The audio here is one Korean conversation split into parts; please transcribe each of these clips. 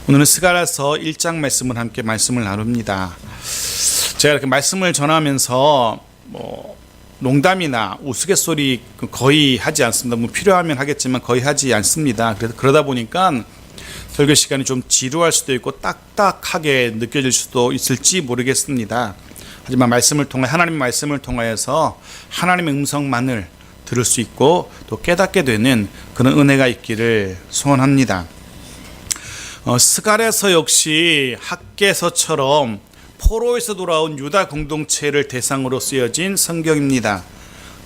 오늘은 스가랴서 1장 말씀을 함께 말씀을 나눕니다. 제가 이렇게 말씀을 전하면서 농담이나 우스갯소리 거의 하지 않습니다. 필요하면 하겠지만 거의 하지 않습니다. 그러다 보니까 설교 시간이 좀 지루할 수도 있고 딱딱하게 느껴질 수도 있을지 모르겠습니다. 하지만 하나님의 말씀을 통하여서 하나님의 음성만을 들을 수 있고 또 깨닫게 되는 그런 은혜가 있기를 소원합니다. 스가랴서 역시 학개서처럼 포로에서 돌아온 유다 공동체를 대상으로 쓰여진 성경입니다.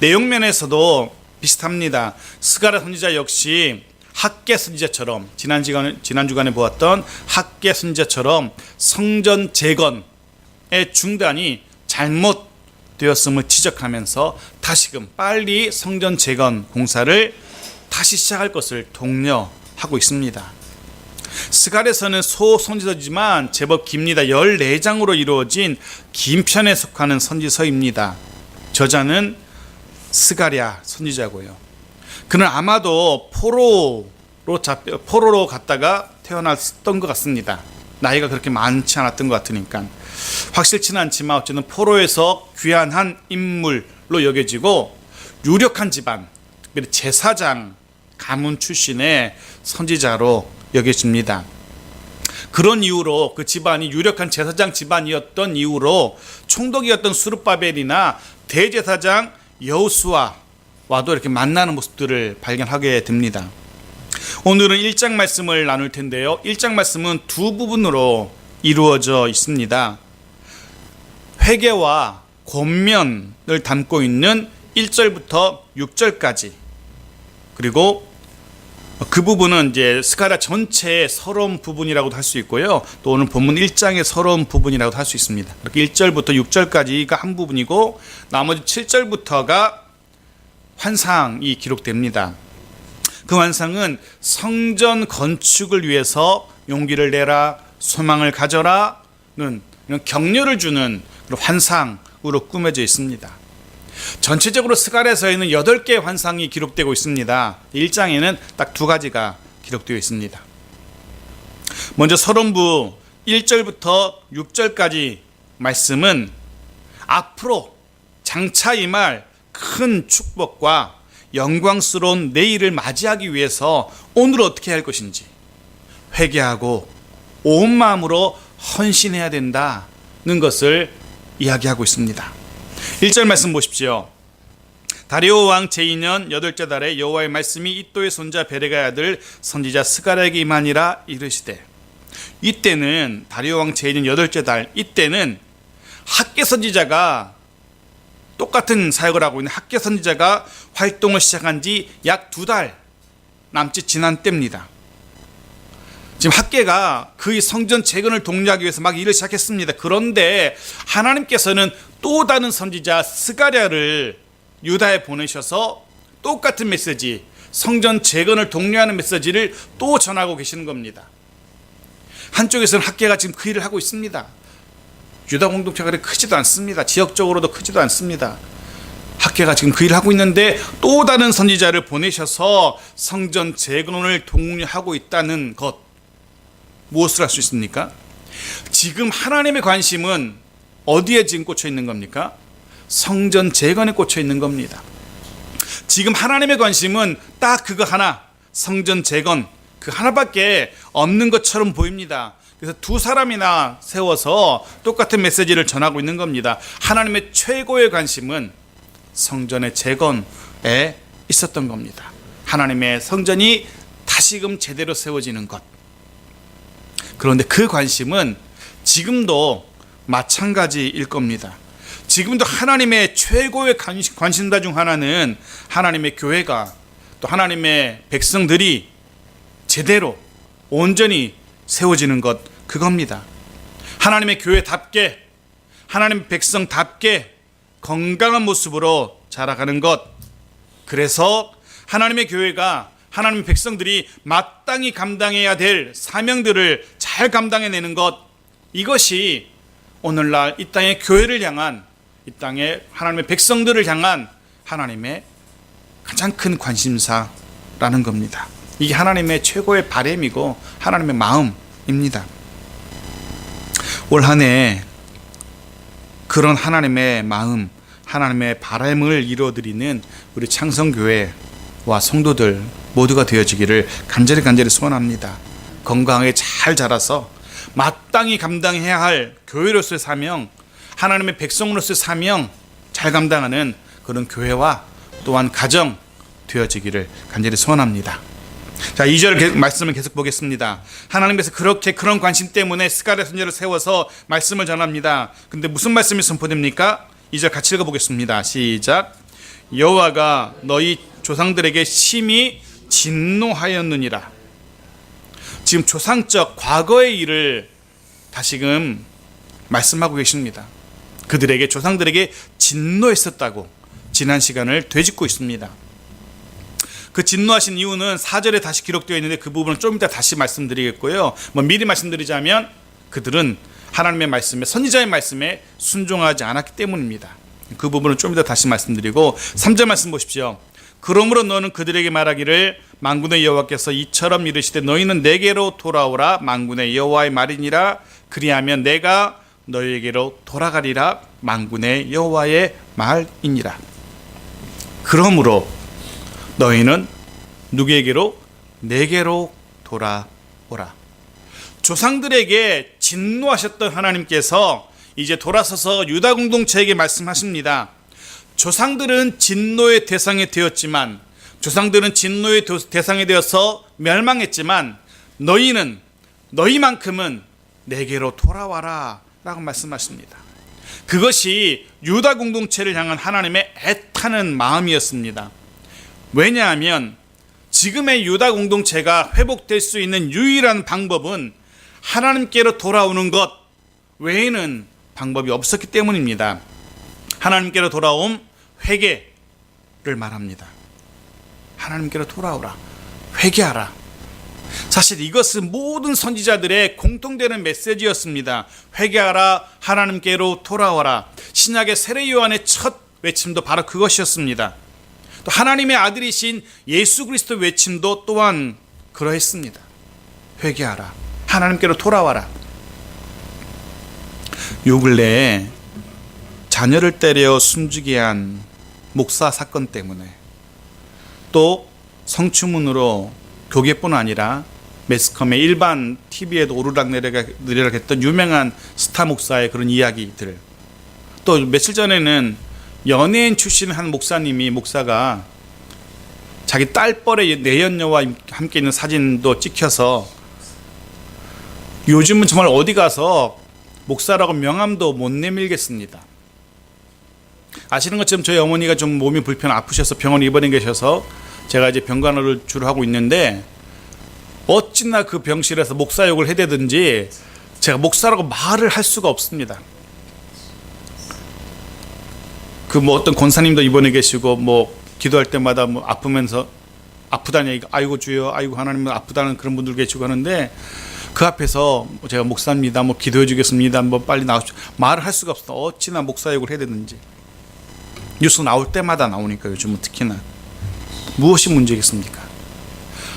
내용면에서도 비슷합니다. 스가랴 선지자 역시 학개 선지자처럼 지난 주간에 보았던 학개 선지자처럼 성전 재건의 중단이 잘못되었음을 지적하면서 다시금 빨리 성전 재건 공사를 다시 시작할 것을 독려하고 있습니다. 스가랴서는 소선지서지만 제법 깁니다. 14장으로 이루어진 긴 편에 속하는 선지서입니다. 저자는 스가랴 선지자고요. 그는 아마도 포로로 갔다가 태어났던 것 같습니다. 나이가 그렇게 많지 않았던 것 같으니까 확실치는 않지만 어쨌든 포로에서 귀한 인물로 여겨지고 유력한 집안, 특별히 제사장 가문 출신의 선지자로 여겨집니다. 그런 이유로 그 집안이 유력한 제사장 집안이었던 이유로 총독이었던 수르바벨이나 대제사장 여호수아와도 이렇게 만나는 모습들을 발견하게 됩니다. 오늘은 1장 말씀을 나눌 텐데요. 1장 말씀은 두 부분으로 이루어져 있습니다. 회개와 권면을 담고 있는 1절부터 6절까지, 그리고 그 부분은 이제 스가랴 전체의 서러운 부분이라고도 할 수 있고요. 또 오늘 본문 1장의 서러운 부분이라고도 할 수 있습니다. 이렇게 1절부터 6절까지가 한 부분이고 나머지 7절부터가 환상이 기록됩니다. 그 환상은 성전 건축을 위해서 용기를 내라, 소망을 가져라는 이런 격려를 주는 그런 환상으로 꾸며져 있습니다. 전체적으로 스가랴서에는 8개의 환상이 기록되고 있습니다. 1장에는 딱 2가지가 기록되어 있습니다. 먼저 서론부 1절부터 6절까지 말씀은 앞으로 장차 임할 큰 축복과 영광스러운 내일을 맞이하기 위해서 오늘 어떻게 할 것인지 회개하고 온 마음으로 헌신해야 된다는 것을 이야기하고 있습니다. 1절 말씀 보십시오. 다리오 왕 제2년 8째 달에 여호와의 말씀이 이도의 손자 베레가의 아들 선지자 스가랴에게 임하니라 이르시되, 이때는 다리오 왕 제2년 8째 달, 이때는 학개 선지자가 똑같은 사역을 하고 있는 학개 선지자가 활동을 시작한 지 약 2달 남짓 지난 때입니다. 지금 학개가 그의 성전 재건을 독려하기 위해서 막 일을 시작했습니다. 그런데 하나님께서는 또 다른 선지자 스가랴를 유다에 보내셔서 똑같은 메시지, 성전 재건을 독려하는 메시지를 또 전하고 계시는 겁니다. 한쪽에서는 학개가 지금 그 일을 하고 있습니다. 유다 공동체가 크지도 않습니다. 지역적으로도 크지도 않습니다. 학개가 지금 그 일을 하고 있는데 또 다른 선지자를 보내셔서 성전 재건을 독려하고 있다는 것, 무엇을 할 수 있습니까? 지금 하나님의 관심은 어디에 지금 꽂혀 있는 겁니까? 성전 재건에 꽂혀 있는 겁니다. 지금 하나님의 관심은 딱 그거 하나, 성전 재건 그 하나밖에 없는 것처럼 보입니다. 그래서 2사람이나 세워서 똑같은 메시지를 전하고 있는 겁니다. 하나님의 최고의 관심은 성전의 재건에 있었던 겁니다. 하나님의 성전이 다시금 제대로 세워지는 것. 그런데 그 관심은 지금도 마찬가지일 겁니다. 지금도 하나님의 최고의 관심사 중 하나는 하나님의 교회가, 또 하나님의 백성들이 제대로 온전히 세워지는 것, 그겁니다. 하나님의 교회답게, 하나님의 백성답게 건강한 모습으로 자라가는 것. 그래서 하나님의 교회가, 하나님의 백성들이 마땅히 감당해야 될 사명들을 잘 감당해내는 것, 이것이 오늘날 이 땅의 교회를 향한, 이 땅의 하나님의 백성들을 향한 하나님의 가장 큰 관심사라는 겁니다. 이게 하나님의 최고의 바람이고 하나님의 마음, 때문입니다. 올 한 해 그런 하나님의 마음, 하나님의 바람을 이루어드리는 우리 창성교회와 성도들 모두가 되어지기를 간절히 소원합니다. 건강하게 잘 자라서 마땅히 감당해야 할 교회로서의 사명, 하나님의 백성으로서의 사명 잘 감당하는 그런 교회와 또한 가정 되어지기를 간절히 소원합니다. 자, 2절 말씀을 계속 보겠습니다. 하나님께서 그런 관심 때문에 스가랴 선지자를 세워서 말씀을 전합니다. 근데 무슨 말씀이 선포됩니까? 2절 같이 읽어보겠습니다. 시작. 여호와가 너희 조상들에게 심히 진노하였느니라. 지금 조상적 과거의 일을 다시금 말씀하고 계십니다. 그들에게, 조상들에게 진노했었다고 지난 시간을 되짚고 있습니다. 그 진노하신 이유는 4절에 다시 기록되어 있는데 그 부분은 좀 이따 다시 말씀드리겠고요. 미리 말씀드리자면 그들은 하나님의 말씀에, 선지자의 말씀에 순종하지 않았기 때문입니다. 그 부분은 좀 이따 다시 말씀드리고 3절 말씀 보십시오. 그러므로 너는 그들에게 말하기를 만군의 여호와께서 이처럼 이르시되 너희는 내게로 돌아오라. 만군의 여호와의 말이니라. 그리하면 내가 너희에게로 돌아가리라. 만군의 여호와의 말이니라. 그러므로 너희는 누구에게로? 내게로 돌아오라. 조상들에게 진노하셨던 하나님께서 이제 돌아서서 유다 공동체에게 말씀하십니다. 조상들은 진노의 대상이 되었지만, 조상들은 진노의 대상이 되어서 멸망했지만 너희만큼은 내게로 돌아와라 라고 말씀하십니다. 그것이 유다 공동체를 향한 하나님의 애타는 마음이었습니다. 왜냐하면 지금의 유다 공동체가 회복될 수 있는 유일한 방법은 하나님께로 돌아오는 것 외에는 방법이 없었기 때문입니다. 하나님께로 돌아옴, 회개를 말합니다. 하나님께로 돌아오라, 회개하라. 사실 이것은 모든 선지자들의 공통되는 메시지였습니다. 회개하라, 하나님께로 돌아와라. 신약의 세례 요한의 첫 외침도 바로 그것이었습니다. 또 하나님의 아들이신 예수 그리스도 외침도 또한 그러했습니다. 회개하라, 하나님께로 돌아와라. 요 근래에 자녀를 때려 숨지게 한 목사 사건 때문에, 또 성추문으로 교계뿐 아니라 매스컴의 일반 TV에도 오르락내리락 했던 유명한 스타 목사의 그런 이야기들, 또 며칠 전에는 연예인 출신 한 목사가 자기 딸뻘의 내연녀와 함께 있는 사진도 찍혀서 요즘은 정말 어디 가서 목사라고 명함도 못 내밀겠습니다. 아시는 것처럼 저희 어머니가 좀 몸이 아프셔서 병원에 입원해 계셔서 제가 이제 병간호를 주로 하고 있는데, 어찌나 그 병실에서 목사 욕을 해대든지 제가 목사라고 말을 할 수가 없습니다. 어떤 권사님도 입원해 계시고 기도할 때마다 아프면서 아프다니 아이고 주여, 아이고 하나님 아프다는 그런 분들 계시고 하는데, 그 앞에서 제가 목사입니다, 기도해 주겠습니다, 빨리 나오십시오 말을 할 수가 없어. 어찌나 목사 욕을 해야 되는지. 뉴스 나올 때마다 나오니까 요즘은 특히나. 무엇이 문제겠습니까?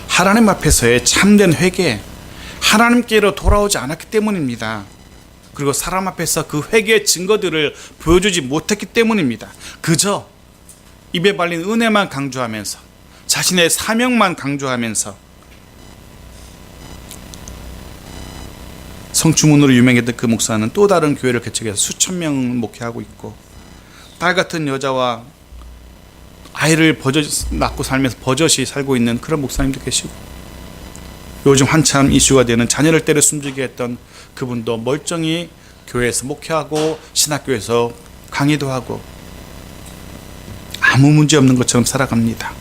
하나님 앞에서의 참된 회개, 하나님께로 돌아오지 않았기 때문입니다. 그리고 사람 앞에서 그 회개의 증거들을 보여주지 못했기 때문입니다. 그저 입에 발린 은혜만 강조하면서, 자신의 사명만 강조하면서, 성추문으로 유명했던 그 목사는 또 다른 교회를 개척해서 수천 명 목회하고 있고, 딸 같은 여자와 아이를 낳고 살면서 버젓이 살고 있는 그런 목사님도 계시고, 요즘 한참 이슈가 되는 자녀를 때려 숨지게 했던 그분도 멀쩡히 교회에서 목회하고 신학교에서 강의도 하고 아무 문제 없는 것처럼 살아갑니다.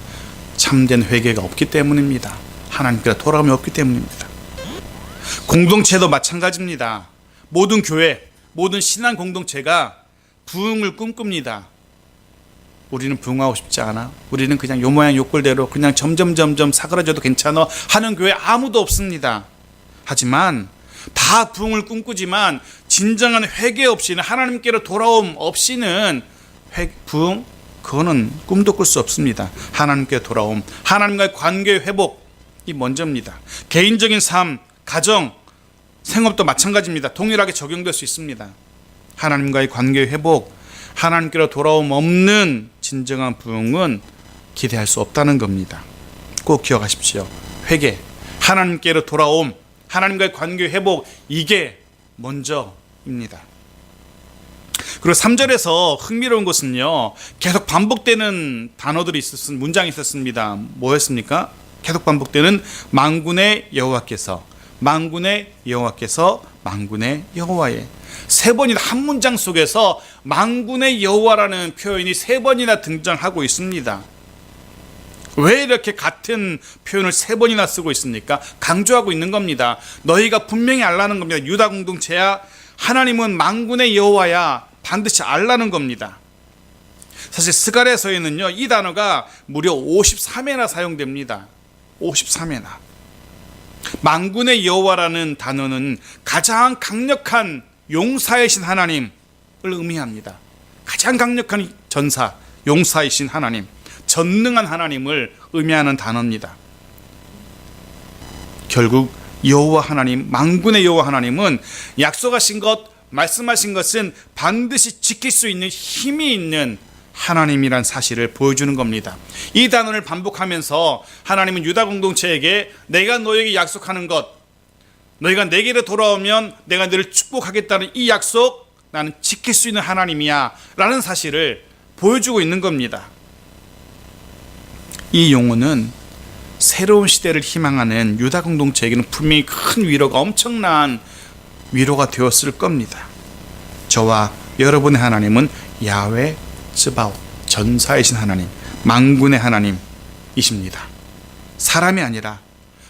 참된 회개가 없기 때문입니다. 하나님께로 돌아옴이 없기 때문입니다. 공동체도 마찬가지입니다. 모든 교회, 모든 신앙 공동체가 부흥을 꿈꿉니다. 우리는 부흥하고 싶지 않아. 우리는 그냥 요 모양 요 꼴대로 그냥 점점 사그라져도 괜찮아 하는 교회 아무도 없습니다. 하지만 다 부흥을 꿈꾸지만 진정한 회개 없이는, 하나님께로 돌아옴 없이는 부흥, 그거는 꿈도 꿀 수 없습니다. 하나님께 돌아옴, 하나님과의 관계 회복이 먼저입니다. 개인적인 삶, 가정, 생업도 마찬가지입니다. 동일하게 적용될 수 있습니다. 하나님과의 관계 회복, 하나님께로 돌아옴 없는 진정한 부흥은 기대할 수 없다는 겁니다. 꼭 기억하십시오. 회개, 하나님께로 돌아옴, 하나님과의 관계 회복, 이게 먼저입니다. 그리고 3절에서 흥미로운 것은요, 계속 반복되는 단어들이 문장이 있었습니다. 뭐였습니까? 계속 반복되는 만군의 여호와께서, 만군의 여호와께서, 만군의 여호와의, 세 번이나 한 문장 속에서 만군의 여호와라는 표현이 세 번이나 등장하고 있습니다. 왜 이렇게 같은 표현을 세 번이나 쓰고 있습니까? 강조하고 있는 겁니다. 너희가 분명히 알라는 겁니다. 유다 공동체야, 하나님은 만군의 여호와야, 반드시 알라는 겁니다. 사실 스가랴서에는요, 이 단어가 무려 53회나 사용됩니다. 53회나. 만군의 여호와라는 단어는 가장 강력한 용사이신 하나님을 의미합니다. 가장 강력한 전사, 용사이신 하나님, 전능한 하나님을 의미하는 단어입니다. 결국 여호와 하나님, 만군의 여호와 하나님은 약속하신 것, 말씀하신 것은 반드시 지킬 수 있는 힘이 있는 하나님이란 사실을 보여주는 겁니다. 이 단어를 반복하면서 하나님은 유다 공동체에게 내가 너에게 약속하는 것, 너희가 내게로 돌아오면 내가 너를 축복하겠다는 이 약속, 나는 지킬 수 있는 하나님이야 라는 사실을 보여주고 있는 겁니다. 이 용어는 새로운 시대를 희망하는 유다 공동체에게는 분명히 큰 위로가, 엄청난 위로가 되었을 겁니다. 저와 여러분의 하나님은 야훼 츠바옷, 전사이신 하나님, 만군의 하나님이십니다. 사람이 아니라,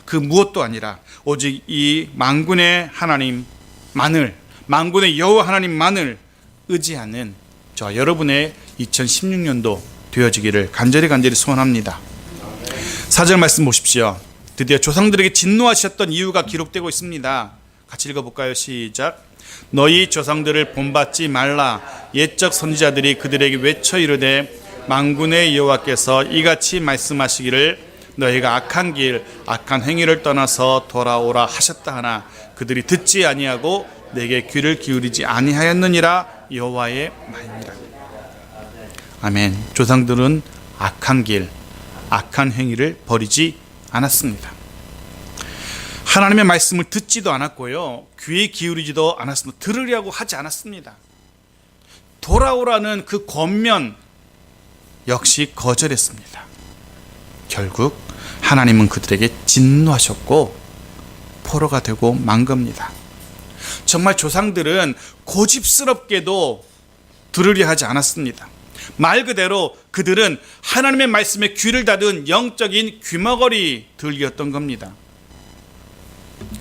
그 무엇도 아니라 오직 이 만군의 하나님만을, 만군의 여호와 하나님만을 의지하는 저와 여러분의 2016년도 되어지기를 간절히 소원합니다. 4절 말씀 보십시오. 드디어 조상들에게 진노하셨던 이유가 기록되고 있습니다. 같이 읽어볼까요? 시작. 너희 조상들을 본받지 말라. 옛적 선지자들이 그들에게 외쳐 이르되 만군의 여호와께서 이같이 말씀하시기를 너희가 악한 길, 악한 행위를 떠나서 돌아오라 하셨다 하나 그들이 듣지 아니하고 내게 귀를 기울이지 아니하였느니라. 여호와의 말이니라. 아멘. 조상들은 악한 길, 악한 행위를 버리지 않았습니다. 하나님의 말씀을 듣지도 않았고요, 귀에 기울이지도 않았습니다. 들으려고 하지 않았습니다. 돌아오라는 그 권면 역시 거절했습니다. 결국 하나님은 그들에게 진노하셨고 포로가 되고 만 겁니다. 정말 조상들은 고집스럽게도 들으려 하지 않았습니다. 말 그대로 그들은 하나님의 말씀에 귀를 닫은 영적인 귀머거리들이었던 겁니다.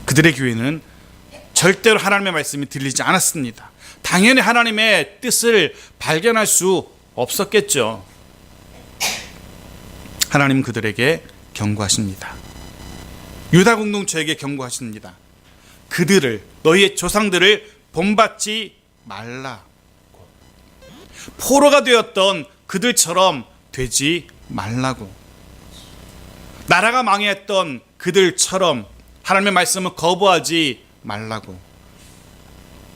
그들의 귀에는 절대로 하나님의 말씀이 들리지 않았습니다. 당연히 하나님의 뜻을 발견할 수 없었겠죠. 하나님은 그들에게 경고하십니다. 유다 공동체에게 경고하십니다. 그들을, 너희의 조상들을 본받지 말라. 포로가 되었던 그들처럼 되지 말라고. 나라가 망했던 그들처럼 하나님의 말씀을 거부하지 말라고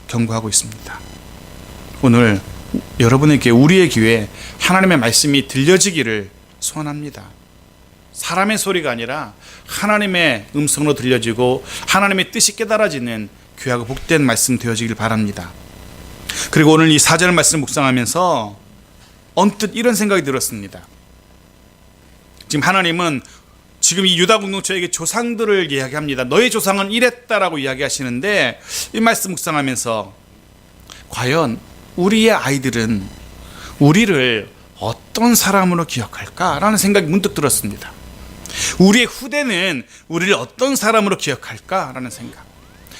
경고하고 있습니다. 오늘 여러분에게, 우리의 귀에 하나님의 말씀이 들려지기를 소원합니다. 사람의 소리가 아니라 하나님의 음성으로 들려지고 하나님의 뜻이 깨달아지는 귀하고 복된 말씀 되어지길 바랍니다. 그리고 오늘 이 4절 말씀 묵상하면서 언뜻 이런 생각이 들었습니다. 지금 하나님은 지금 이 유다 공동체에게 조상들을 이야기합니다. 너희 조상은 이랬다라고 이야기하시는데, 이 말씀 묵상하면서 과연 우리의 아이들은 우리를 어떤 사람으로 기억할까라는 생각이 문득 들었습니다. 우리의 후대는 우리를 어떤 사람으로 기억할까라는 생각.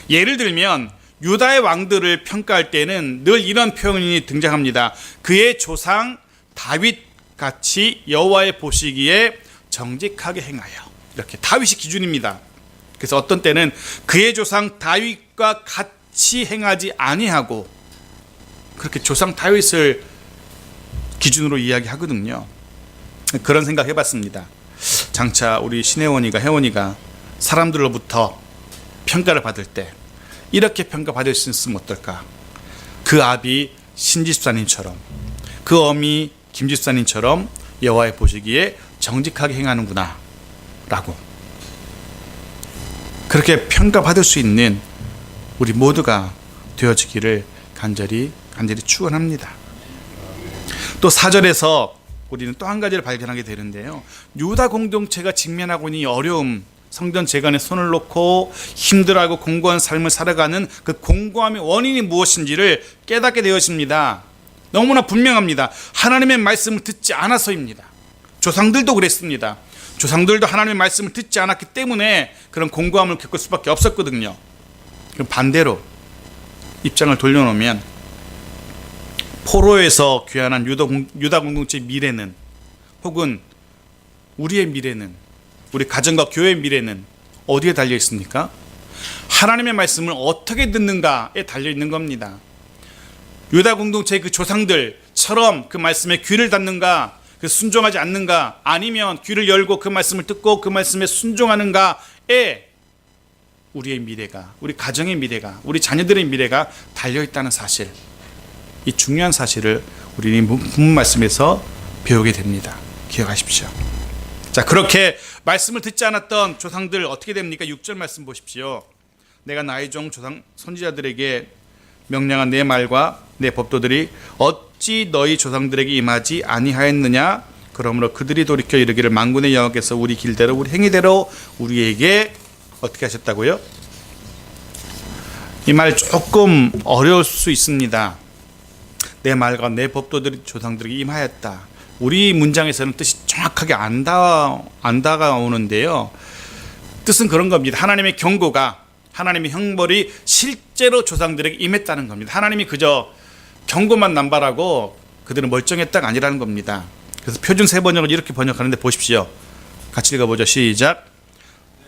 예를 들면 유다의 왕들을 평가할 때는 늘 이런 표현이 등장합니다. 그의 조상 다윗같이 여호와의 보시기에 정직하게 행하여. 이렇게 다윗이 기준입니다. 그래서 어떤 때는 그의 조상 다윗과 같이 행하지 아니하고, 그렇게 조상 다윗을 기준으로 이야기하거든요. 그런 생각 해봤습니다. 장차 우리 신혜원이가, 혜원이가 사람들로부터 평가를 받을 때 이렇게 평가받을 수 있으면 어떨까? 그 아비 신집사님처럼, 그 어미 김집사님처럼 여호와의 보시기에 정직하게 행하는구나 라고 그렇게 평가받을 수 있는 우리 모두가 되어지기를 간절히 축원합니다. 또 4절에서 우리는 또 한 가지를 발견하게 되는데요, 유다 공동체가 직면하고 있는 이 어려움, 성전 재건에 손을 놓고 힘들어하고 공고한 삶을 살아가는 그 공고함의 원인이 무엇인지를 깨닫게 되었습니다. 너무나 분명합니다. 하나님의 말씀을 듣지 않아서입니다. 조상들도 그랬습니다. 조상들도 하나님의 말씀을 듣지 않았기 때문에 그런 공고함을 겪을 수밖에 없었거든요. 그럼 반대로 입장을 돌려놓으면 포로에서 귀환한 유다 공동체의 미래는, 혹은 우리의 미래는, 우리 가정과 교회의 미래는 어디에 달려 있습니까? 하나님의 말씀을 어떻게 듣는가에 달려 있는 겁니다. 유다 공동체의 그 조상들처럼 그 말씀에 귀를 닫는가, 그 순종하지 않는가, 아니면 귀를 열고 그 말씀을 듣고 그 말씀에 순종하는가에 우리의 미래가, 우리 가정의 미래가, 우리 자녀들의 미래가 달려 있다는 사실, 이 중요한 사실을 우리는 본문 말씀에서 배우게 됩니다. 기억하십시오. 자, 그렇게 말씀을 듣지 않았던 조상들 어떻게 됩니까? 6절 말씀 보십시오. 내가 나의 종 조상 선지자들에게 명령한 내 말과 내 법도들이 어찌 너희 조상들에게 임하지 아니하였느냐? 그러므로 그들이 돌이켜 이르기를 만군의 여호와께서 우리 길대로 우리 행위대로 우리에게 어떻게 하셨다고요? 이 말 조금 어려울 수 있습니다. 내 말과 내 법도들이 조상들에게 임하였다. 우리 문장에서는 뜻이 정확하게 안 다가오는데요, 뜻은 그런 겁니다. 하나님의 경고가, 하나님의 형벌이 실제로 조상들에게 임했다는 겁니다. 하나님이 그저 경고만 남발하고 그들은 멀쩡했다가 아니라는 겁니다. 그래서 표준 세번역을 이렇게 번역하는데 보십시오. 같이 읽어보죠. 시작.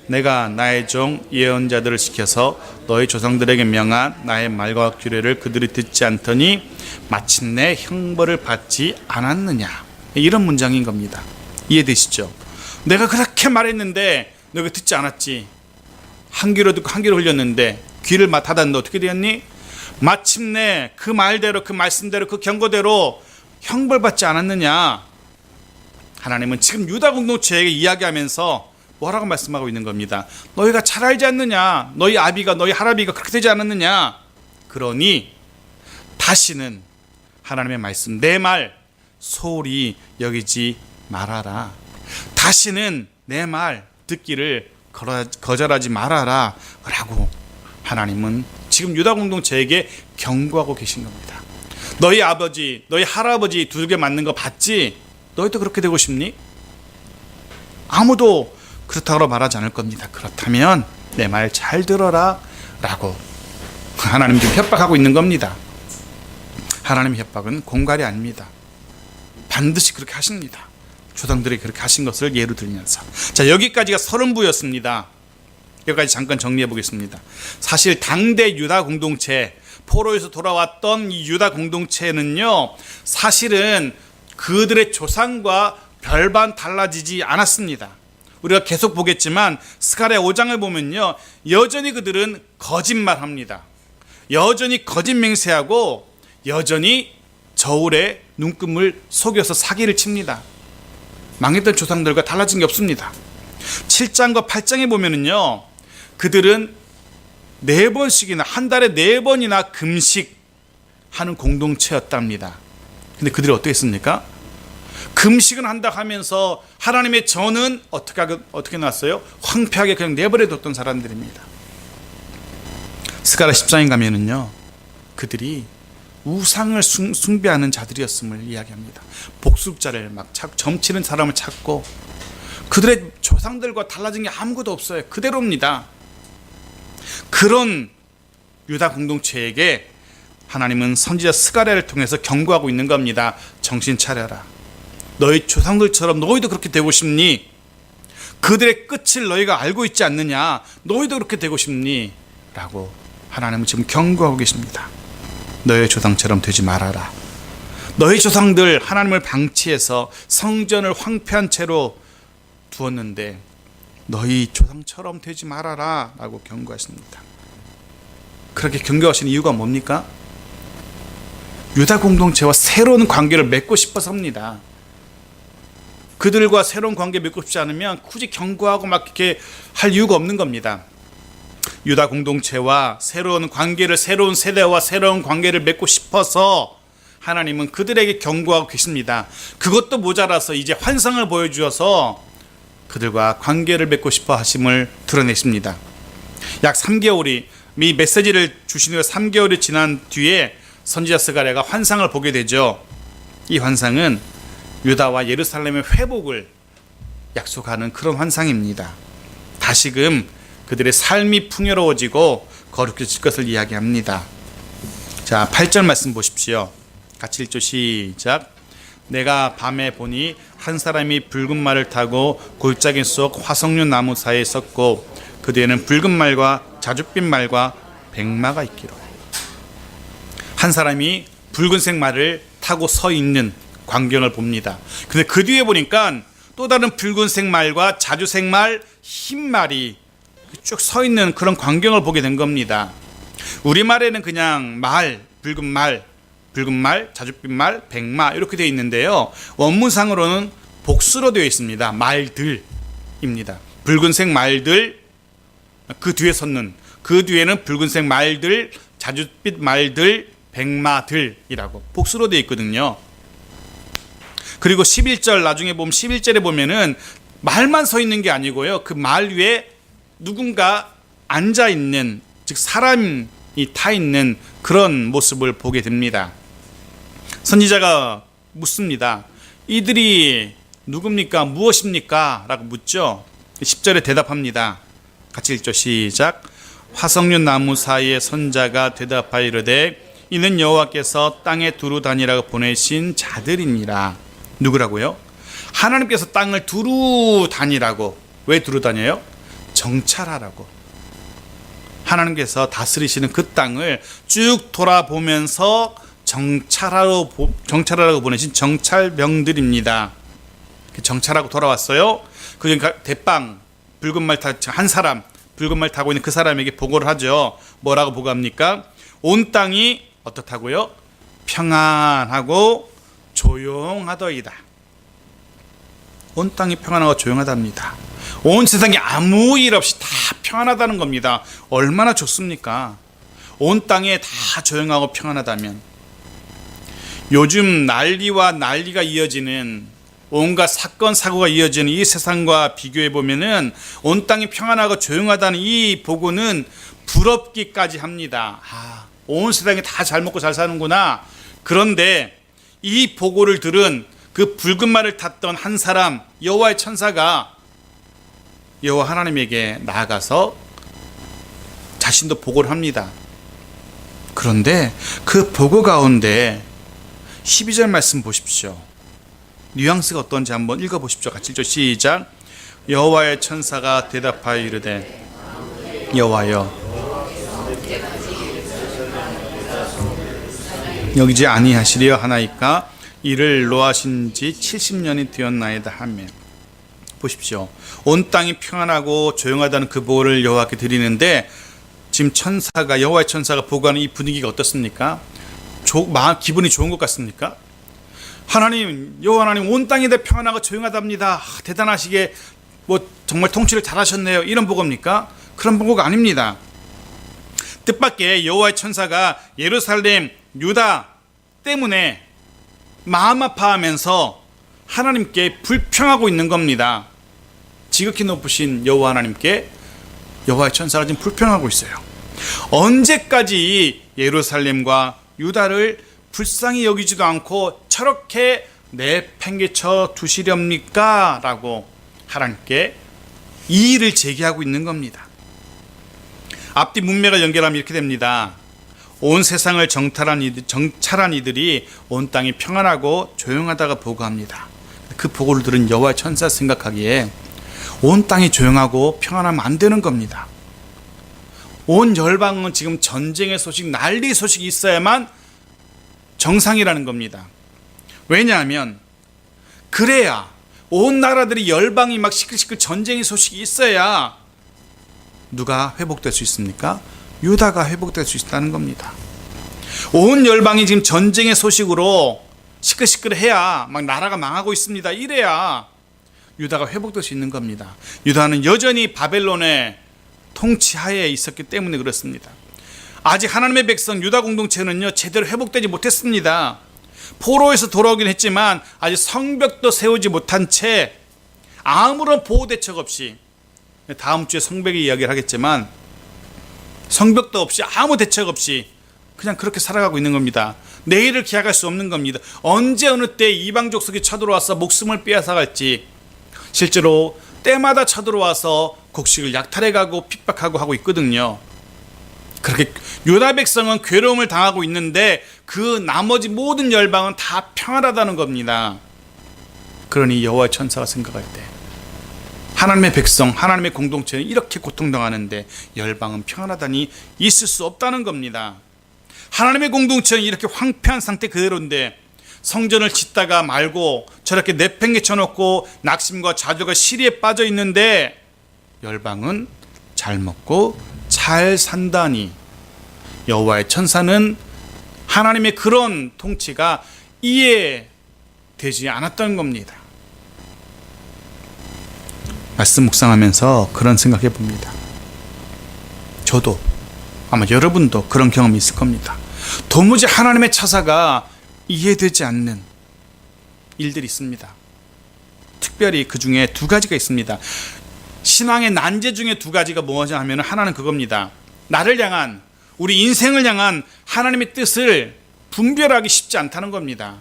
내가 나의 종 예언자들을 시켜서 너희 조상들에게 명한 나의 말과 규례를 그들이 듣지 않더니 마침내 형벌을 받지 않았느냐. 이런 문장인 겁니다. 이해되시죠? 내가 그렇게 말했는데 너가 듣지 않았지. 한 귀로 듣고 한 귀로 흘렸는데 귀를 닫았는데 어떻게 되었니? 마침내 그 말대로, 그 말씀대로, 그 경고대로 형벌받지 않았느냐. 하나님은 지금 유다 공동체에게 이야기하면서 뭐라고 말씀하고 있는 겁니다. 너희가 잘 알지 않느냐? 너희 아비가, 너희 할아비가 그렇게 되지 않았느냐? 그러니 다시는 하나님의 말씀, 내 말 소홀히 여기지 말아라. 다시는 내 말 듣기를 거절하지 말아라 라고 하나님은 지금 유다 공동체에게 경고하고 계신 겁니다. 너희 아버지, 너희 할아버지 두들겨 맞는 거 봤지? 너희도 그렇게 되고 싶니? 아무도 그렇다고 말하지 않을 겁니다. 그렇다면 내 말 잘 들어라 라고 하나님 지금 협박하고 있는 겁니다. 하나님의 협박은 공갈이 아닙니다. 반드시 그렇게 하십니다. 조상들이 그렇게 하신 것을 예로 들면서, 자, 여기까지가 서른부였습니다. 여기까지 잠깐 정리해 보겠습니다. 사실 당대 유다 공동체, 포로에서 돌아왔던 이 유다 공동체는요, 사실은 그들의 조상과 별반 달라지지 않았습니다. 우리가 계속 보겠지만 스가랴 5장을 보면요, 여전히 그들은 거짓말합니다. 여전히 거짓 맹세하고 여전히 저울에 눈금을 속여서 사기를 칩니다. 망했던 조상들과 달라진 게 없습니다. 7장과 8장에 보면은요, 그들은 4번씩이나, 한 달에 4번이나 금식하는 공동체였답니다. 근데 그들이 어떻게 했습니까? 금식은 한다 하면서 하나님의 전은 어떻게 나왔어요? 황폐하게 그냥 내버려뒀던 사람들입니다. 스가랴 10장에 가면은요, 그들이 우상을 숭배하는 자들이었음을 이야기합니다. 복술자를 막 점치는 사람을 찾고, 그들의 조상들과 달라진 게 아무것도 없어요. 그대로입니다. 그런 유다 공동체에게 하나님은 선지자 스가랴를 통해서 경고하고 있는 겁니다. 정신 차려라. 너희 조상들처럼 너희도 그렇게 되고 싶니? 그들의 끝을 너희가 알고 있지 않느냐? 너희도 그렇게 되고 싶니? 라고 하나님은 지금 경고하고 계십니다. 너희 조상처럼 되지 말아라. 너희 조상들 하나님을 방치해서 성전을 황폐한 채로 두었는데 너희 조상처럼 되지 말아라 라고 경고하십니다. 그렇게 경계하시는 이유가 뭡니까? 유다 공동체와 새로운 관계를 맺고 싶어서입니다. 그들과 새로운 관계 맺고 싶지 않으면 굳이 경고하고 막 이렇게 할 이유가 없는 겁니다. 유다 공동체와 새로운 관계를, 새로운 세대와 새로운 관계를 맺고 싶어서 하나님은 그들에게 경고하고 계십니다. 그것도 모자라서 이제 환상을 보여주어서 그들과 관계를 맺고 싶어 하심을 드러내십니다. 약 3개월이, 이 메시지를 주신 후에 3개월이 지난 뒤에 선지자 스가랴가 환상을 보게 되죠. 이 환상은 유다와 예루살렘의 회복을 약속하는 그런 환상입니다. 다시금 그들의 삶이 풍요로워지고 거룩해질 것을 이야기합니다. 자, 8절 말씀 보십시오. 같이 읽죠. 시작. 내가 밤에 보니 한 사람이 붉은 말을 타고 골짜기 속 화석류 나무 사이에 섰고 그 뒤에는 붉은 말과 자줏빛 말과 백마가 있기로. 한 사람이 붉은색 말을 타고 서 있는 광경을 봅니다. 근데 그 뒤에 보니까 또 다른 붉은색 말과 자주색 말, 흰 말이 쭉 서 있는 그런 광경을 보게 된 겁니다. 우리말에는 그냥 말, 붉은 말, 자줏빛 말, 백마 이렇게 되어 있는데요. 원문상으로는 복수로 되어 있습니다. 말들입니다. 붉은색 말들, 그 뒤에 섰는, 그 뒤에는 붉은색 말들, 자줏빛 말들, 백마들이라고 복수로 되어 있거든요. 그리고 11절, 나중에 보면 11절에 보면은 말만 서 있는 게 아니고요. 그 말 위에 누군가 앉아 있는, 즉 사람이 타 있는 그런 모습을 보게 됩니다. 선지자가 묻습니다. 이들이 누굽니까? 무엇입니까? 라고 묻죠. 10절에 대답합니다. 같이 읽죠. 시작. 화석류 나무 사이에 선자가 대답하여 이르되 이는 여호와께서 땅에 두루 다니라고 보내신 자들이니라. 누구라고요? 하나님께서 땅을 두루 다니라고. 왜 두루 다녀요? 정찰하라고. 하나님께서 다스리시는 그 땅을 쭉 돌아보면서 정찰하라고 보내신 정찰병들입니다. 정찰하고 돌아왔어요. 그러니까 대빵 붉은 말 한 사람, 붉은 말 타고 있는 그 사람에게 보고를 하죠. 뭐라고 보고합니까? 온 땅이 어떻다고요? 평안하고 조용하더이다. 온 땅이 평안하고 조용하답니다. 온 세상에 아무 일 없이 다 평안하다는 겁니다. 얼마나 좋습니까? 온 땅에 다 조용하고 평안하다면. 요즘 난리와 난리가 이어지는, 온갖 사건 사고가 이어지는 이 세상과 비교해 보면은 온 땅이 평안하고 조용하다는 이 보고는 부럽기까지 합니다. 온 세상이 다 잘 먹고 잘 사는구나. 그런데 이 보고를 들은 그 붉은 말을 탔던 한 사람, 여호와의 천사가 여호와 하나님에게 나아가서 자신도 보고를 합니다. 그런데 그 보고 가운데 12절 말씀 보십시오. 뉘앙스가 어떤지 한번 읽어보십시오. 같이 읽죠. 시작. 여호와의 천사가 대답하여 이르되 여호와여 여기지 아니하시려 하나이까 이를 노하신 지 70년이 되었나이다 하며. 보십시오. 온 땅이 평안하고 조용하다는 그 보고를 여호와께 드리는데 지금 천사가, 여호와의 천사가 보고하는 이 분위기가 어떻습니까? 기분이 좋은 것 같습니까? 하나님, 여호와 하나님, 온 땅이 다 평안하고 조용하답니다. 대단하시게 정말 통치를 잘하셨네요. 이런 보고입니까? 그런 보고가 아닙니다. 뜻밖의 여호와의 천사가 예루살렘, 유다 때문에 마음 아파하면서 하나님께 불평하고 있는 겁니다. 지극히 높으신 여호와 하나님께 여호와의 천사가 지금 불평하고 있어요. 언제까지 예루살렘과 유다를 불쌍히 여기지도 않고 저렇게 내팽개쳐 두시렵니까? 라고 하나님께 이의를 제기하고 있는 겁니다. 앞뒤 문맥을 연결하면 이렇게 됩니다. 온 세상을 정찰한 이들이 온 땅이 평안하고 조용하다가 보고합니다. 그 보고를 들은 여호와의 천사 생각하기에 온 땅이 조용하고 평안하면 안 되는 겁니다. 온 열방은 지금 전쟁의 소식, 난리 소식이 있어야만 정상이라는 겁니다. 왜냐하면 그래야 온 나라들이 열방이 막 시끌시끌 전쟁의 소식이 있어야 누가 회복될 수 있습니까? 유다가 회복될 수 있다는 겁니다. 온 열방이 지금 전쟁의 소식으로 시끌시끌해야 막 나라가 망하고 있습니다. 이래야 유다가 회복될 수 있는 겁니다. 유다는 여전히 바벨론의 통치하에 있었기 때문에 그렇습니다. 아직 하나님의 백성 유다 공동체는요 제대로 회복되지 못했습니다. 포로에서 돌아오긴 했지만 아직 성벽도 세우지 못한 채 아무런 보호 대책 없이, 다음 주에 성벽의 이야기를 하겠지만 성벽도 없이 아무 대책 없이 그냥 그렇게 살아가고 있는 겁니다. 내일을 기약할 수 없는 겁니다. 언제 어느 때 이방 족속이 쳐들어와서 목숨을 빼앗아갈지, 실제로 때마다 쳐들어와서 곡식을 약탈해가고 핍박하고 하고 있거든요. 그렇게 유다 백성은 괴로움을 당하고 있는데 그 나머지 모든 열방은 다 평안하다는 겁니다. 그러니 여호와의 천사가 생각할 때 하나님의 백성, 하나님의 공동체는 이렇게 고통당하는데 열방은 평안하다니 있을 수 없다는 겁니다. 하나님의 공동체는 이렇게 황폐한 상태 그대로인데 성전을 짓다가 말고 저렇게 내팽개쳐놓고 낙심과 좌절과 시리에 빠져 있는데 열방은 잘 먹고 잘 산다니, 여호와의 천사는 하나님의 그런 통치가 이해되지 않았던 겁니다. 말씀 묵상하면서 그런 생각해 봅니다. 저도 아마 여러분도 그런 경험이 있을 겁니다. 도무지 하나님의 차사가 이해되지 않는 일들이 있습니다. 특별히 그 중에 두 가지가 있습니다. 신앙의 난제 중에 두 가지가 뭐냐 하면 하나는 그겁니다. 나를 향한, 우리 인생을 향한 하나님의 뜻을 분별하기 쉽지 않다는 겁니다.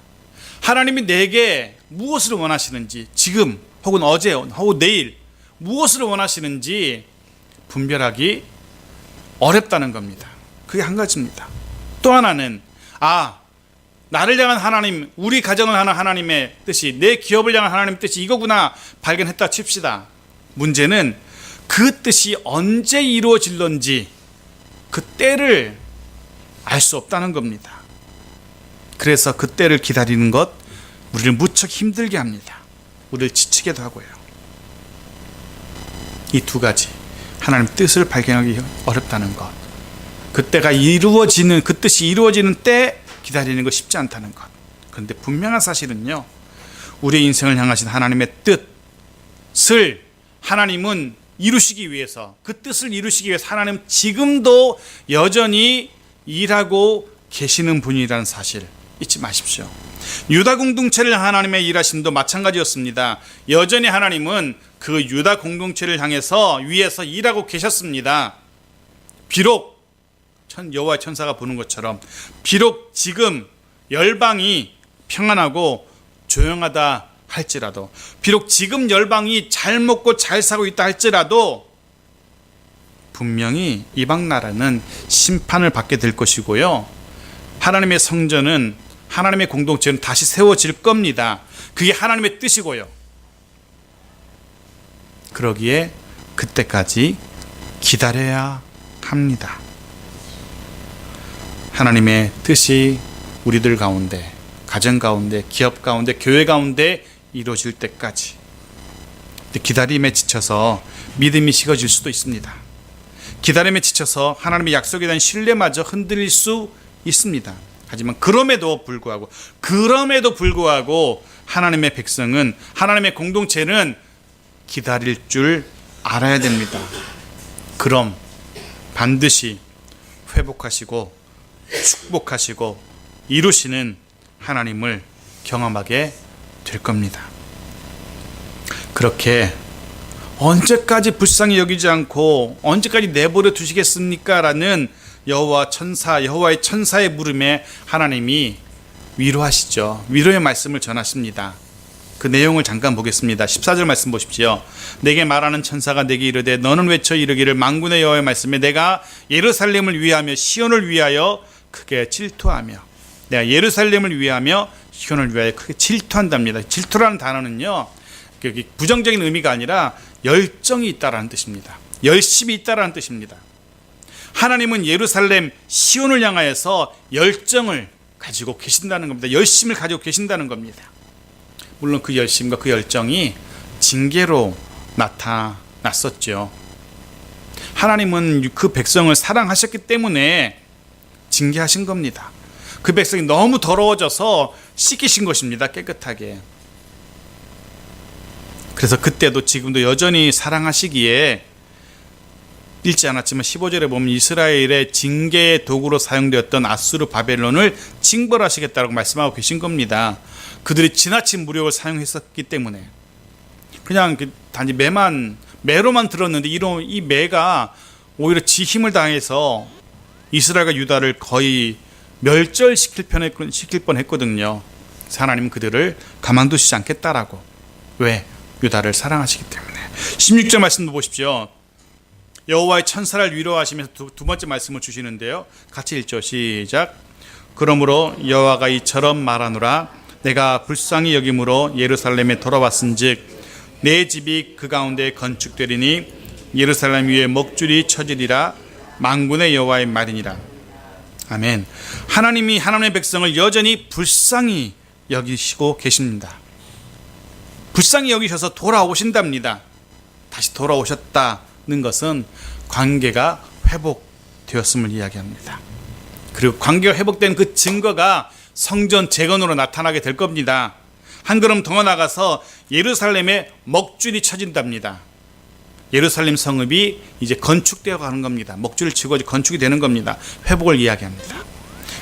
하나님이 내게 무엇을 원하시는지, 지금 혹은 어제 혹은 내일 무엇을 원하시는지 분별하기 어렵다는 겁니다. 그게 한 가지입니다. 또 하나는 나를 향한 하나님, 우리 가정을 향한 하나님의 뜻이, 내 기업을 향한 하나님의 뜻이 이거구나 발견했다 칩시다. 문제는 그 뜻이 언제 이루어질런지 그 때를 알 수 없다는 겁니다. 그래서 그 때를 기다리는 것 우리를 무척 힘들게 합니다. 우리를 지치게도 하고요. 이 두 가지, 하나님 뜻을 발견하기 어렵다는 것, 그 때가 이루어지는, 그 뜻이 이루어지는 때 기다리는 거 쉽지 않다는 것. 그런데 분명한 사실은요, 우리의 인생을 향하신 하나님의 뜻을 하나님은 이루시기 위해서, 그 뜻을 이루시기 위해서 하나님 지금도 여전히 일하고 계시는 분이라는 사실 잊지 마십시오. 유다 공동체를 하나님의 일하심도 마찬가지였습니다. 여전히 하나님은 그 유다 공동체를 향해서 위에서 일하고 계셨습니다. 비록 여호와의 천사가 보는 것처럼, 비록 지금 열방이 평안하고 조용하다 할지라도, 비록 지금 열방이 잘 먹고 잘 사고 있다 할지라도 분명히 이방 나라는 심판을 받게 될 것이고요, 하나님의 성전은, 하나님의 공동체는 다시 세워질 겁니다. 그게 하나님의 뜻이고요. 그러기에 그때까지 기다려야 합니다. 하나님의 뜻이 우리들 가운데, 가정 가운데, 기업 가운데, 교회 가운데 이루어질 때까지. 기다림에 지쳐서 믿음이 식어질 수도 있습니다. 기다림에 지쳐서 하나님의 약속에 대한 신뢰마저 흔들릴 수 있습니다. 하지만 그럼에도 불구하고 하나님의 백성은, 하나님의 공동체는 기다릴 줄 알아야 됩니다. 그럼 반드시 회복하시고 축복하시고 이루시는 하나님을 경험하게 될 겁니다. 그렇게 언제까지 불쌍히 여기지 않고 언제까지 내버려 두시겠습니까? 라는 여호와의 천사의 물음에 하나님이 위로하시죠. 위로의 말씀을 전하십니다. 그 내용을 잠깐 보겠습니다. 14절 말씀 보십시오. 내게 말하는 천사가 내게 이르되 너는 외쳐 이르기를 만군의 여호와의 말씀에 내가 예루살렘을 위하며 시온을 위하여 크게 질투하며, 내가 예루살렘을 위하며 시온을 위하여 크게 질투한답니다. 질투라는 단어는요, 부정적인 의미가 아니라 열정이 있다라는 뜻입니다. 열심이 있다라는 뜻입니다. 하나님은 예루살렘 시온을 향하여서 열정을 가지고 계신다는 겁니다. 열심을 가지고 계신다는 겁니다. 물론 그 열심과 그 열정이 징계로 나타났었죠. 하나님은 그 백성을 사랑하셨기 때문에 징계하신 겁니다. 그 백성이 너무 더러워져서 씻기신 것입니다. 깨끗하게. 그래서 그때도 지금도 여전히 사랑하시기에 읽지 않았지만 15절에 보면 이스라엘의 징계의 도구로 사용되었던 아수르 바벨론을 징벌하시겠다고 말씀하고 계신 겁니다. 그들이 지나친 무력을 사용했었기 때문에 그냥 단지 매로만 들었는데 이 매가 오히려 지 힘을 당해서 이스라엘과 유다를 거의 멸절시킬 뻔했거든요. 하나님은 그들을 가만두시지 않겠다라고. 왜? 유다를 사랑하시기 때문에. 16절 말씀도 보십시오. 여호와의 천사를 위로하시면서 두 번째 말씀을 주시는데요. 같이 읽죠. 시작. 그러므로 여호와가 이처럼 말하노라. 내가 불쌍히 여김으로 예루살렘에 돌아왔은즉 내 집이 그 가운데 건축되리니 예루살렘 위에 먹줄이 쳐지리라. 만군의 여호와의 말이니라. 아멘. 하나님이 하나님의 백성을 여전히 불쌍히 여기시고 계십니다. 불쌍히 여기셔서 돌아오신답니다. 다시 돌아오셨다는 것은 관계가 회복되었음을 이야기합니다. 그리고 관계가 회복된 그 증거가 성전 재건으로 나타나게 될 겁니다. 한 걸음 더 나가서 예루살렘에 먹줄이 쳐진답니다. 예루살렘 성읍이 이제 건축되어 가는 겁니다. 먹줄을 치고 건축이 되는 겁니다. 회복을 이야기합니다.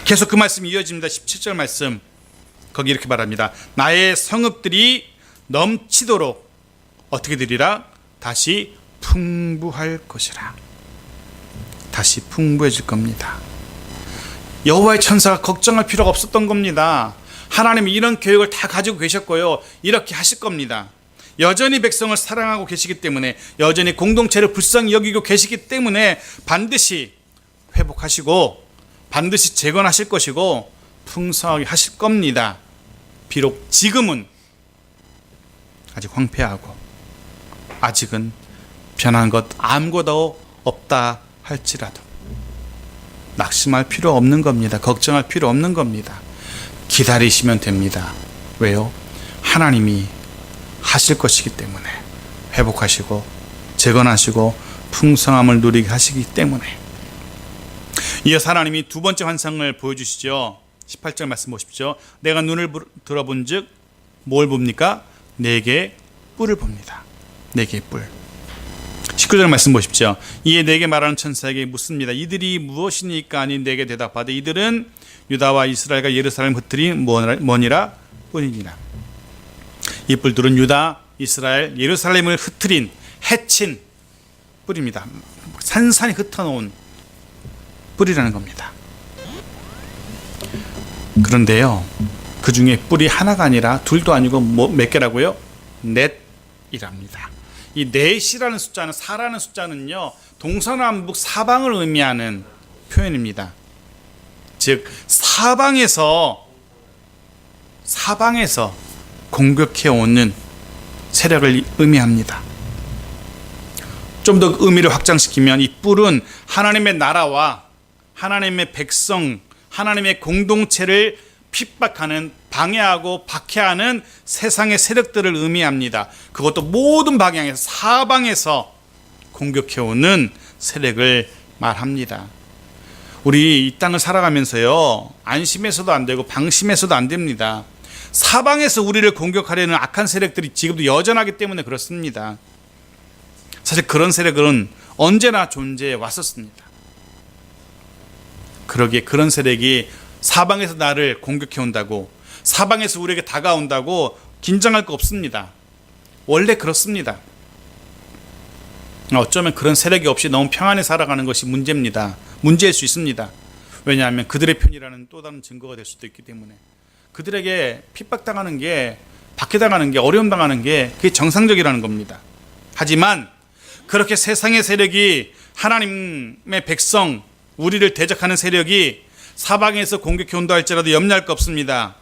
계속 그 말씀이 이어집니다. 17절 말씀 거기 이렇게 말합니다. 나의 성읍들이 넘치도록 어떻게 되리라? 다시 풍부할 것이라. 다시 풍부해질 겁니다. 여호와의 천사가 걱정할 필요가 없었던 겁니다. 하나님이 이런 계획을 다 가지고 계셨고요. 이렇게 하실 겁니다. 여전히 백성을 사랑하고 계시기 때문에, 여전히 공동체를 불쌍히 여기고 계시기 때문에 반드시 회복하시고 반드시 재건하실 것이고 풍성하게 하실 겁니다. 비록 지금은 아직 황폐하고 아직은 변한 것 아무것도 없다 할지라도 낙심할 필요 없는 겁니다. 걱정할 필요 없는 겁니다. 기다리시면 됩니다. 왜요? 하나님이 하실 것이기 때문에, 회복하시고 재건하시고 풍성함을 누리게 하시기 때문에. 이어서 하나님이 두 번째 환상을 보여주시죠. 18절 말씀 보십시오. 내가 눈을 들어본 즉 뭘 봅니까? 네 개의 뿔을 봅니다. 네 개의 뿔. 19절 말씀 보십시오. 이에 내게 말하는 천사에게 묻습니다. 이들이 무엇이니까? 아니 내게 대답하되 이들은 유다와 이스라엘과 예루살렘 흩들이 뭐니라 뿐이니라. 이 뿔들은 유다, 이스라엘, 예루살렘을 흩트린, 해친 뿔입니다. 산산이 흩어놓은 뿔이라는 겁니다. 그런데요, 그 중에 뿔이 하나가 아니라 둘도 아니고 몇 개라고요? 넷이랍니다. 이 넷이라는 숫자는, 사라는 숫자는요, 동서남북 사방을 의미하는 표현입니다. 즉 사방에서 공격해오는 세력을 의미합니다. 좀 더 의미를 확장시키면 이 뿔은 하나님의 나라와 하나님의 백성, 하나님의 공동체를 핍박하는, 방해하고 박해하는 세상의 세력들을 의미합니다. 그것도 모든 방향에서, 사방에서 공격해오는 세력을 말합니다. 우리 이 땅을 살아가면서요, 안심해서도 안 되고 방심해서도 안 됩니다. 사방에서 우리를 공격하려는 악한 세력들이 지금도 여전하기 때문에 그렇습니다. 사실 그런 세력은 언제나 존재해 왔었습니다. 그러기에 그런 세력이 사방에서 나를 공격해 온다고, 사방에서 우리에게 다가온다고 긴장할 거 없습니다. 원래 그렇습니다. 어쩌면 그런 세력이 없이 너무 평안히 살아가는 것이 문제입니다. 문제일 수 있습니다. 왜냐하면 그들의 편이라는 또 다른 증거가 될 수도 있기 때문에. 그들에게 핍박당하는 게, 박해당하는 게, 어려움당하는 게 그게 정상적이라는 겁니다. 하지만 그렇게 세상의 세력이, 하나님의 백성, 우리를 대적하는 세력이 사방에서 공격해 온다 할지라도 염려할 거 없습니다.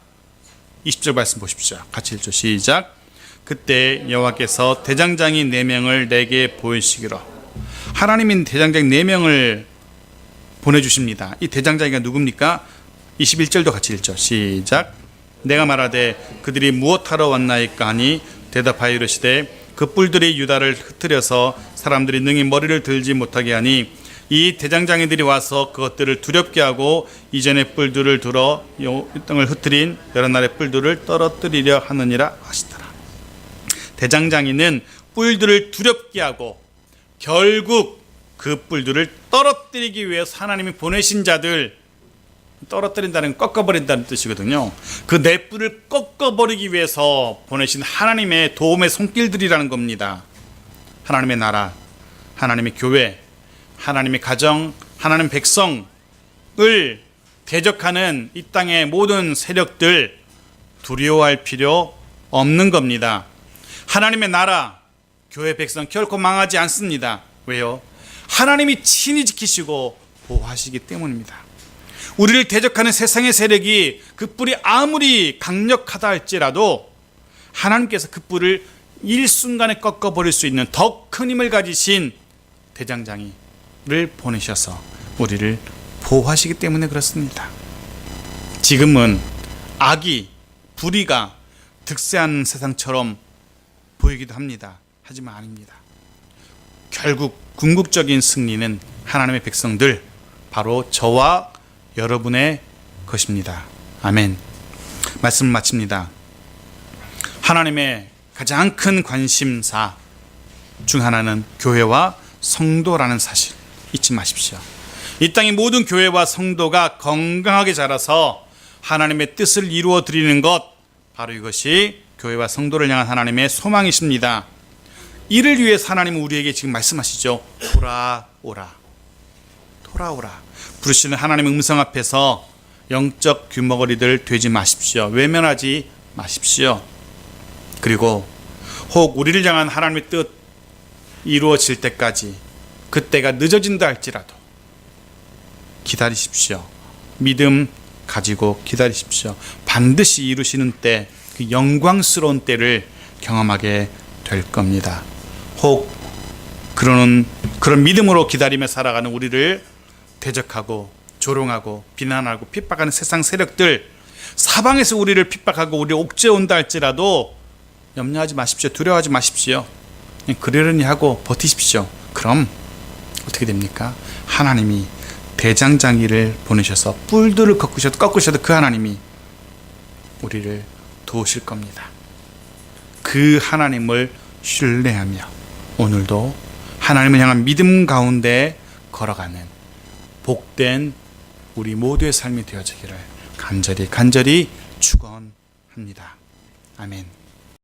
20절 말씀 보십시오. 같이 읽죠. 시작. 그때 여호와께서 대장장이 4명을 내게 보이시기로. 하나님이 대장장 4명을 보내주십니다. 이 대장장이가 누굽니까? 21절도 같이 읽죠. 시작. 내가 말하되 그들이 무엇하러 왔나이까 하니 대답하여 이르시되 그 뿔들이 유다를 흩뜨려서 사람들이 능히 머리를 들지 못하게 하니 이 대장장이들이 와서 그것들을 두렵게 하고 이전의 뿔들을 들어 땅을 흩뜨린 여러 날의 뿔들을 떨어뜨리려 하느니라 하시더라. 대장장이는 뿔들을 두렵게 하고 결국 그 뿔들을 떨어뜨리기 위해서 하나님이 보내신 자들, 떨어뜨린다는 꺾어버린다는 뜻이거든요. 그 내 뿔을 꺾어버리기 위해서 보내신 하나님의 도움의 손길들이라는 겁니다. 하나님의 나라, 하나님의 교회, 하나님의 가정, 하나님 백성을 대적하는 이 땅의 모든 세력들 두려워할 필요 없는 겁니다. 하나님의 나라, 교회 백성 결코 망하지 않습니다. 왜요? 하나님이 친히 지키시고 보호하시기 때문입니다. 우리를 대적하는 세상의 세력이 그 뿔이 아무리 강력하다 할지라도 하나님께서 그 뿔을 일순간에 꺾어버릴 수 있는 더 큰 힘을 가지신 대장장이를 보내셔서 우리를 보호하시기 때문에 그렇습니다. 지금은 악이, 불의가 득세하는 세상처럼 보이기도 합니다. 하지만 아닙니다. 결국 궁극적인 승리는 하나님의 백성들, 바로 저와 여러분의 것입니다. 아멘. 말씀을 마칩니다. 하나님의 가장 큰 관심사 중 하나는 교회와 성도라는 사실 잊지 마십시오. 이 땅의 모든 교회와 성도가 건강하게 자라서 하나님의 뜻을 이루어 드리는 것, 바로 이것이 교회와 성도를 향한 하나님의 소망이십니다. 이를 위해서 하나님은 우리에게 지금 말씀하시죠. 돌아오라. 돌아오라. 부르시는 하나님의 음성 앞에서 영적 규머거리들 되지 마십시오. 외면하지 마십시오. 그리고 혹 우리를 향한 하나님의 뜻 이루어질 때까지, 그때가 늦어진다 할지라도 기다리십시오. 믿음 가지고 기다리십시오. 반드시 이루시는 때, 그 영광스러운 때를 경험하게 될 겁니다. 혹 그런 믿음으로 기다리며 살아가는 우리를 대적하고 조롱하고 비난하고 핍박하는 세상 세력들, 사방에서 우리를 핍박하고 우리를 옥죄온다 할지라도 염려하지 마십시오. 두려워하지 마십시오. 그러려니 하고 버티십시오. 그럼 어떻게 됩니까? 하나님이 대장장이를 보내셔서 뿔들을 꺾으셔도 그 하나님이 우리를 도우실 겁니다. 그 하나님을 신뢰하며 오늘도 하나님을 향한 믿음 가운데 걸어가는 복된 우리 모두의 삶이 되어지기를 간절히 축원합니다. 아멘.